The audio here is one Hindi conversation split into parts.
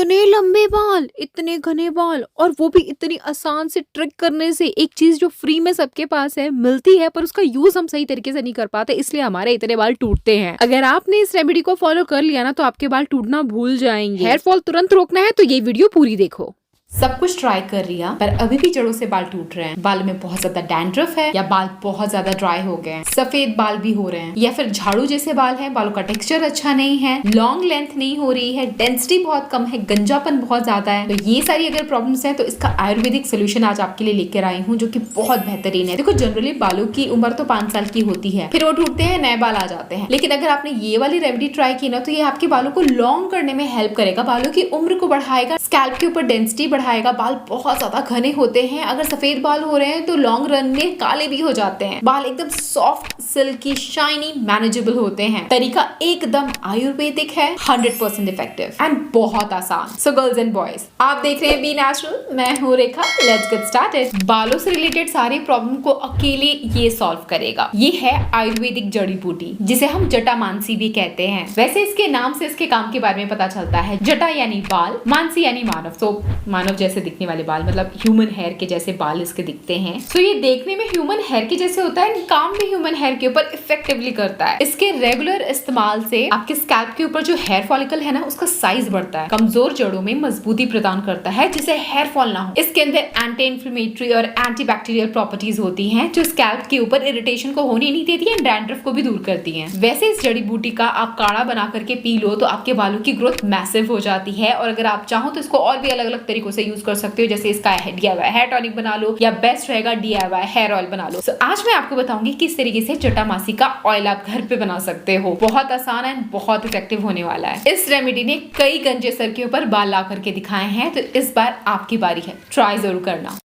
इतने लंबे बाल, इतने घने बाल और वो भी इतनी आसान से ट्रिक करने से एक चीज जो फ्री में सबके पास है मिलती है, पर उसका यूज हम सही तरीके से नहीं कर पाते, इसलिए हमारे इतने बाल टूटते हैं। अगर आपने इस रेमेडी को फॉलो कर लिया ना तो आपके बाल टूटना भूल जाएंगे। हेयर फॉल तुरंत रोकना है तो ये वीडियो पूरी देखो। सब कुछ ट्राई कर लिया पर अभी भी जड़ों से बाल टूट रहे हैं। बाल में बहुत ज्यादा डैंड्रफ है या बाल बहुत ज्यादा ड्राई हो गए हैं, सफेद बाल भी हो रहे हैं या फिर झाड़ू जैसे बाल हैं, बालों का टेक्सचर अच्छा नहीं है, लॉन्ग लेंथ नहीं हो रही है, डेंसिटी बहुत कम है, गंजापन बहुत ज्यादा है। तो ये सारी अगर प्रॉब्लम्स हैं तो इसका आयुर्वेदिक सोल्यूशन आज आपके लिए लेकर आई हूँ जो कि बहुत बेहतरीन है। देखो जनरली बालों की उम्र तो 5 साल की होती है, फिर वो टूटते हैं, नए बाल आ जाते हैं। लेकिन अगर आपने ये वाली रेमेडी ट्राई की ना तो ये आपके बालों को लॉन्ग करने में हेल्प करेगा, बालों की उम्र को बढ़ाएगा, स्कैल्प के ऊपर डेंसिटी बढ़ाएगा। बाल बहुत ज्यादा घने होते हैं, अगर सफेद बाल हो रहे हैं तो लॉन्ग रन में काले भी हो जाते हैं। बाल एकदम सॉफ्ट, सिल्की, शाइनी, मैनेजेबल होते हैं। तरीका एकदम आयुर्वेदिक है, 100% इफेक्टिव एंड बहुत आसान। सो गर्ल्स एंड बॉयज, आप देख रहे हैं बी नेचुरल, मैं हूँ रेखा। Let's get started. बालों से रिलेटेड सारे प्रॉब्लम को अकेले ये सॉल्व करेगा। ये है आयुर्वेदिक जड़ी बूटी जिसे हम जटामानसी भी कहते हैं। वैसे इसके नाम से इसके काम के बारे में पता चलता है। जटा यानी बाल, मानसी यानी मानव, तो मानव जैसे दिखने वाले बाल, मतलब ह्यूमन हेयर के जैसे बाल इसके दिखते हैं। तो ये देखने में ह्यूमन हेयर के जैसे होता है, काम भी ह्यूमन हेयर के ऊपर इफेक्टिवली करता है। इसके रेगुलर इस्तेमाल से आपके स्कैल्प के ऊपर जो हेयर फॉलिकल है ना उसका साइज बढ़ता है, कमजोर जड़ों में मजबूती प्रदान करता है जिससे हेयर फॉल ना हो। इसके अंदर एंटी इन्फ्लेमेटरी और एंटी बैक्टीरियल प्रॉपर्टीज होती हैं जो स्कैल्प के ऊपर इरिटेशन को होने नहीं देती है, डैंड्रफ को भी दूर करती हैं। वैसे इस जड़ी बूटी का आप काढ़ा बना करके पी लो तो आपके बालों की ग्रोथ मैसिव हो जाती है। और अगर आप चाहो तो इसको और भी अलग अलग तरीकों से यूज कर सकते हो, जैसे इसका DIY हेयर टॉनिक बना लो या बेस्ट रहेगा DIY हेयर ऑयल बना लो। आज मैं आपको बताऊंगी किस तरीके से जटामासी का ऑयल आप घर पे बना सकते हो। बहुत आसान है, बहुत इफेक्टिव होने वाला है। इस रेमेडी ने कई गंजे सर के ऊपर बाल ला करके दिखाए हैं, तो इस बार आपकी बारी है, ट्राई जरूर करना।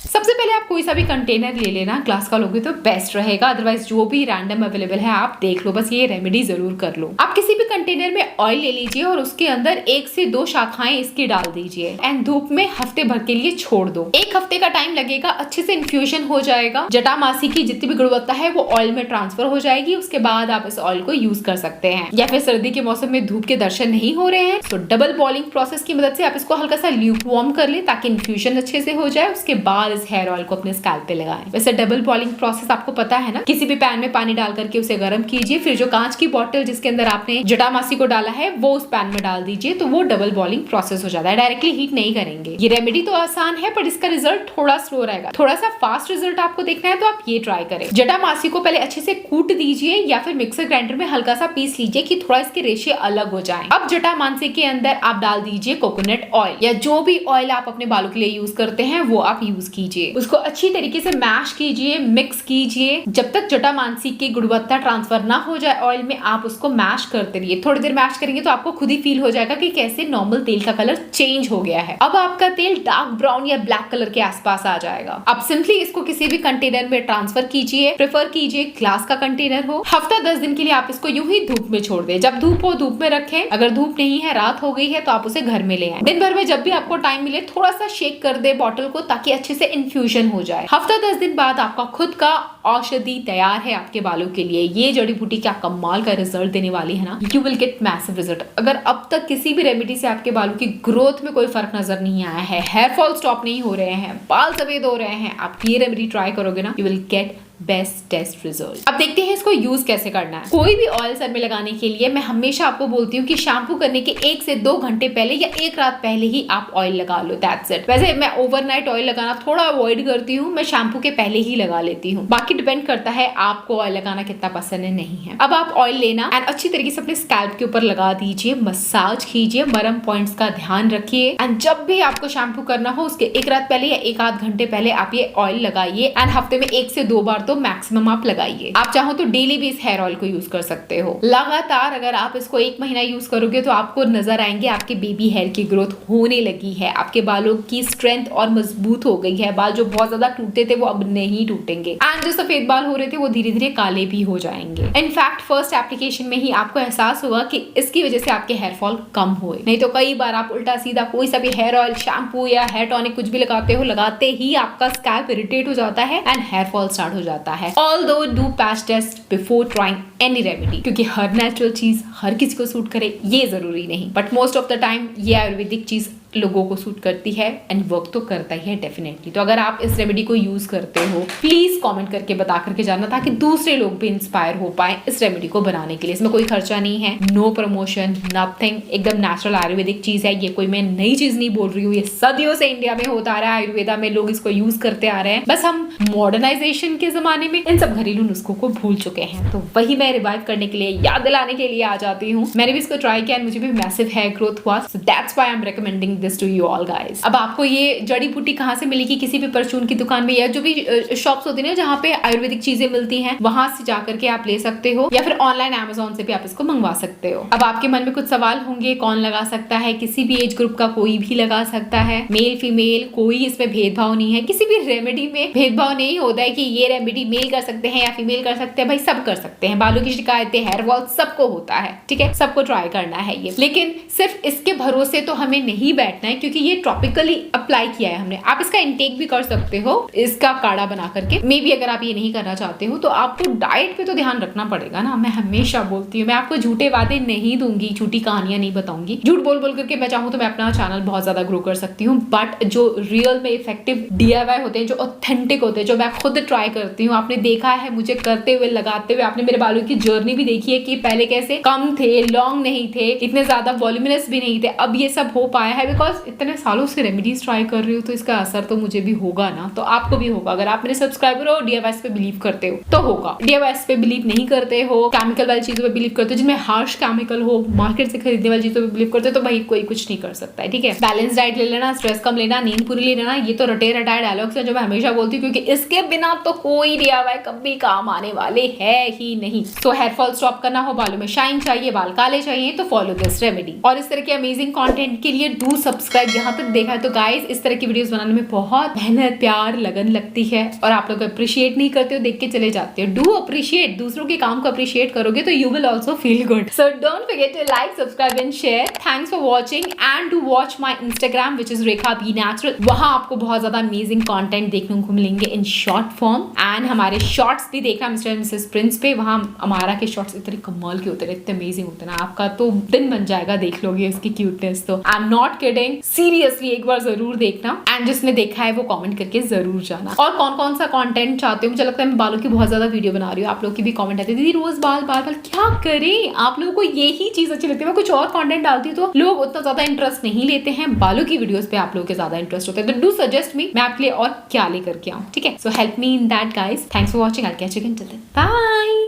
सबसे पहले आप कोई सा भी कंटेनर ले लेना, ग्लास का लोगे तो बेस्ट रहेगा, अदरवाइज जो भी रैंडम अवेलेबल है आप देख लो, बस ये रेमेडी जरूर कर लो। आप किसी भी कंटेनर में ऑयल ले लीजिए और उसके अंदर 1 से 2 शाखाएं इसकी डाल दीजिए एंड धूप में हफ्ते भर के लिए छोड़ दो। 1 हफ्ते का टाइम लगेगा, अच्छे से इन्फ्यूजन हो जाएगा, जटामासी की जितनी भी गुणवत्ता है वो ऑयल में ट्रांसफर हो जाएगी। उसके बाद आप इस ऑयल को यूज कर सकते हैं। या फिर सर्दी के मौसम में धूप के दर्शन नहीं हो रहे हैं तो डबल बॉइलिंग प्रोसेस की मदद से आप इसको हल्का सा ल्यूक वार्म कर ले ताकि इन्फ्यूजन अच्छे से हो जाए। उसके बाद हेयर ऑयल को अपने स्कैल्प पे लगाएं। वैसे डबल बॉइलिंग प्रोसेस आपको पता है ना, किसी भी पैन में पानी डाल करके उसे गर्म कीजिए, फिर जो कांच की बोतल जिसके अंदर आपने जटामासी को डाला है वो उस पैन में डाल दीजिए, तो वो डबल बॉइलिंग प्रोसेस हो जाता है। डायरेक्टली हीट नहीं करेंगे। ये रेमेडी तो आसान है पर इसका रिजल्ट थोड़ा स्लो रहेगा। थोड़ा सा फास्ट रिजल्ट आपको देखना है तो आप ये ट्राई करें। जटामासी को पहले अच्छे से कूट दीजिए या फिर मिक्सर ग्राइंडर में हल्का सा पीस लीजिए कि थोड़ा इसके रेशे अलग हो जाएं। अब जटामासी के अंदर आप डाल दीजिए कोकोनट ऑयल या जो भी ऑयल आप अपने बालों के लिए यूज करते हैं वो आप यूज कीजिए। उसको अच्छी तरीके से मैश कीजिए, मिक्स कीजिए। जब तक जटामासी की गुणवत्ता ट्रांसफर ना हो जाए ऑयल में, आप उसको मैश करते रहिए। थोड़ी देर मैश करेंगे तो आपको खुद ही फील हो जाएगा कि कैसे नॉर्मल तेल का कलर चेंज हो गया है। अब आपका तेल डार्क ब्राउन या ब्लैक कलर के आसपास आ जाएगा। अब सिंपली इसको किसी भी कंटेनर में ट्रांसफर कीजिए, प्रेफर कीजिए ग्लास का कंटेनर हो। हफ्ता 10 दिन के लिए आप इसको यूं ही धूप में छोड़ दें। जब धूप हो धूप में रखें, अगर धूप नहीं है, रात हो गई है तो आप उसे घर में ले आए। दिन भर में जब भी आपको टाइम मिले थोड़ा सा शेक कर दे बॉटल को ताकि अच्छे से इन्फ्यूजन हो जाए। हफ्ता 10 दिन बाद आपका खुद का औषधि तैयार है आपके बालों के लिए। ये जड़ी बूटी क्या कमाल का रिजल्ट देने वाली है ना, you will get massive result. अगर अब तक किसी भी रेमेडी से आपके बालों की ग्रोथ में कोई फर्क नजर नहीं आया है, हेयर फॉल स्टॉप नहीं हो रहे हैं, बाल सफेद हो रहे हैं, आप ये रेमेडी ट्राई करोगे ना, you will get best test result. अब देखते हैं इसको यूज कैसे करना है। कोई भी ऑयल सर में लगाने के लिए मैं हमेशा आपको बोलती हूँ कि शैम्पू करने के 1 से 2 घंटे पहले या 1 रात पहले ही आप ऑयल लगा लो, दैट्स इट। वैसे मैं ओवरनाइट ऑयल लगाना थोड़ा अवॉइड करती हूँ, मैं शैम्पू के पहले ही लगा लेती हूँ। बाकी डिपेंड करता है आपको ऑयल लगाना कितना पसंद है नहीं है। अब आप ऑयल लेना एंड अच्छी तरीके से अपने स्कैल्प के ऊपर लगा दीजिए, मसाज कीजिए, मरम पॉइंट्स का ध्यान रखिए एंड जब भी आपको शैम्पू करना हो उसके 1 रात पहले या 1 आध घंटे पहले आप ये ऑयल लगाइए एंड हफ्ते में 1 से 2 बार तो मैक्सिमम आप लगाइए। आप चाहो तो डेली भी इस हेयर ऑयल को यूज कर सकते हो। लगातार अगर आप इसको 1 महीना यूज करोगे तो आपको नजर आएंगे आपके बेबी हेयर की ग्रोथ होने लगी है, आपके बालों की स्ट्रेंथ और मजबूत हो गई है। बाल जो बहुत ज्यादा टूटते थे वो अब नहीं टूटेंगे एंड जो सफेद बाल हो रहे थे वो धीरे धीरे काले भी हो जाएंगे। इनफैक्ट फर्स्ट एप्लीकेशन में ही आपको एहसास होगा कि इसकी वजह से आपके हेयर फॉल कम हुए। नहीं तो कई बार आप उल्टा सीधा कोई सा भी हेयर ऑयल, शैम्पू या हेयर टॉनिक कुछ भी लगाते हो, लगाते ही आपका स्कैल्प इरिटेट हो जाता है एंड हेयर फॉल स्टार्ट हो जाता है। Although do patch test before trying any remedy, क्योंकि हर नेचुरल चीज हर किसी को सूट करे ये जरूरी नहीं, but most of the time ये आयुर्वेदिक चीज लोगों को सूट करती है एंड वर्क तो करता ही है डेफिनेटली। तो अगर आप इस रेमेडी को यूज करते हो प्लीज कमेंट करके बता करके जानना, ताकि दूसरे लोग भी इंस्पायर हो पाए इस रेमेडी को बनाने के लिए। इसमें कोई खर्चा नहीं है, नो प्रमोशन, नथिंग, एकदम नेचुरल आयुर्वेदिक चीज है। ये कोई मैं नई चीज नहीं बोल रही हूँ, ये सदियों से इंडिया में होता आ रहा है, आयुर्वेदा में लोग इसको यूज करते आ रहे हैं। बस हम मॉडर्नाइजेशन के जमाने में इन सब घरेलू नुस्खों को भूल चुके हैं, तो वही मैं रिवाइव करने के लिए, याद दिलाने के लिए आ जाती हूँ। मैंने भी इसको ट्राई किया, मुझे भी मैसिव हेयर ग्रोथ हुआ, so that's why I am recommending this to you all guys. अब आपको ये जड़ी बूटी कहाँ से मिलेगी? किसी भी परचून की दुकान में या जो भी शॉप्स होती है जहाँ पे आयुर्वेदिक चीजें मिलती हैं, वहां से जाकर के आप ले सकते हो, या फिर ऑनलाइन अमेज़न से भी आप इसको मंगवा सकते हो। अब आपके मन में कुछ सवाल होंगे, कौन लगा सकता है? किसी भी एज ग्रुप का कोई भी लगा सकता है, मेल फीमेल कोई इसमें भेदभाव नहीं है। किसी भी रेमेडी में भेदभाव नहीं होता है कि ये रेमेडी मेल कर सकते हैं या फीमेल कर सकते हैं, भाई सब कर सकते हैं। बालों की शिकायतें, हेयर फॉल सबको होता है, ठीक है, सबको ट्राई करना है ये। लेकिन सिर्फ इसके भरोसे तो हमें नहीं बैठना है, क्योंकि ये टॉपिकली अप्लाई किया है हमने। आप इसका इंटेक भी कर सकते हो, इसका काढ़ा बना करके। मे बी अगर आप ये नहीं करना चाहते हो तो आपको डाइट पे तो ध्यान रखना पड़ेगा ना। मैं हमेशा बोलती हूँ, मैं आपको झूठे वादे नहीं दूंगी, झूठी कहानियां नहीं बताऊंगी। झूठ बोल बोल करके मैं चाहूँ तो मैं अपना चैनल बहुत ज्यादा ग्रो कर सकती हूँ, बट जो रियल में इफेक्टिव DIY होते हैं, जो ऑथेंटिक होते हैं, जो मैं खुद ट्राई करती हूँ, आपने देखा है मुझे करते हुए, लगाते हुए, आपने मेरे बालों की जर्नी भी देखी है कि पहले कैसे कम थे, लॉन्ग नहीं थे, इतने ज्यादा वॉल्यूमिनस भी नहीं थे, अब ये सब हो पाया है बिकॉज इतने सालों से रेमेडीज ट्राई कर रही हूँ, तो इसका असर तो मुझे भी होगा ना, तो आपको भी होगा। अगर आप मेरे सब्सक्राइबर हो, DIY पे बिलीव करते हो तो होगा। DIY पे बिलीव नहीं करते हो, केमिकल वाली चीजों पे बिलीव करते हो, जिनमें हार्श केमिकल हो, मार्केट से खरीदने वाली चीजों पे बिलीव करते हो, तो भाई कोई कुछ नहीं कर सकता है, ठीक है। बैलेंस डाइट ले लेना, स्ट्रेस कम लेना, नींद पूरी ले लेना, ये तो रटे रटाए डायलॉग्स है जो मैं हमेशा बोलती हूँ, क्योंकि इसके बिना तो कोई DIY कभी काम आने वाले है ही नहीं। तो हेयर फॉल स्टॉप करना हो, बालों में शाइन चाहिए, बाल काले चाहिए, तो फॉलो दिस रेमेडी। और इस तरह के अमेजिंग कंटेंट के लिए डू सब्सक्राइब। यहाँ तक देखा है तो गाइस, इस तरह की वीडियोस बनाने में बहुत मेहनत, प्यार, लगन लगती है, और आप लोग अप्रिशिएट नहीं करते हो, देख के चले जाते हो। डू अप्रिशिएट, दूसरों के काम को अप्रिशिएट करोगे तो you will also feel good. So don't forget to like, subscribe and share. Thanks for watching and to watch my Instagram which is Rekha B natural. वहां आपको बहुत ज्यादा अमेजिंग कंटेंट देखने को मिलेंगे इन शॉर्ट फॉर्म, एंड हमारे शॉर्ट्स भी देखना मिस्टर एंड मिसेस प्रिंस पे। वहां हमारा के शॉर्ट्स इतने कमाल के होते हैं, इतने अमेजिंग होते हैं ना, आपका तो दिन बन जाएगा देख लोगे इसकी क्यूटनेस। तो I am not kidding, seriously एक बार जरूर देखना, एंड जिसने देखा है वो कमेंट करके जरूर जाना। और कौन कौन सा कंटेंट चाहते हो? मुझे लगता है मैं बालों की बहुत ज्यादा वीडियो बना रही हूँ, आप लोग की भी कमेंट आती है, दीदी रोज बाल बाल बाल, क्या करें? आप लोगों को यही चीज अच्छी लगती है। मैं कुछ और कंटेंट डालती हूँ तो लोग उतना ज्यादा इंटरेस्ट नहीं लेते हैं, बालों की वीडियोस पे आप लोगों के ज्यादा इंटरेस्ट होता है। तो डू सजेस्ट मी, मैं आपके लिए और क्या लेकर के आऊँ, ठीक है। So help me in that guys. Thanks for watching, I will catch you again, till then bye.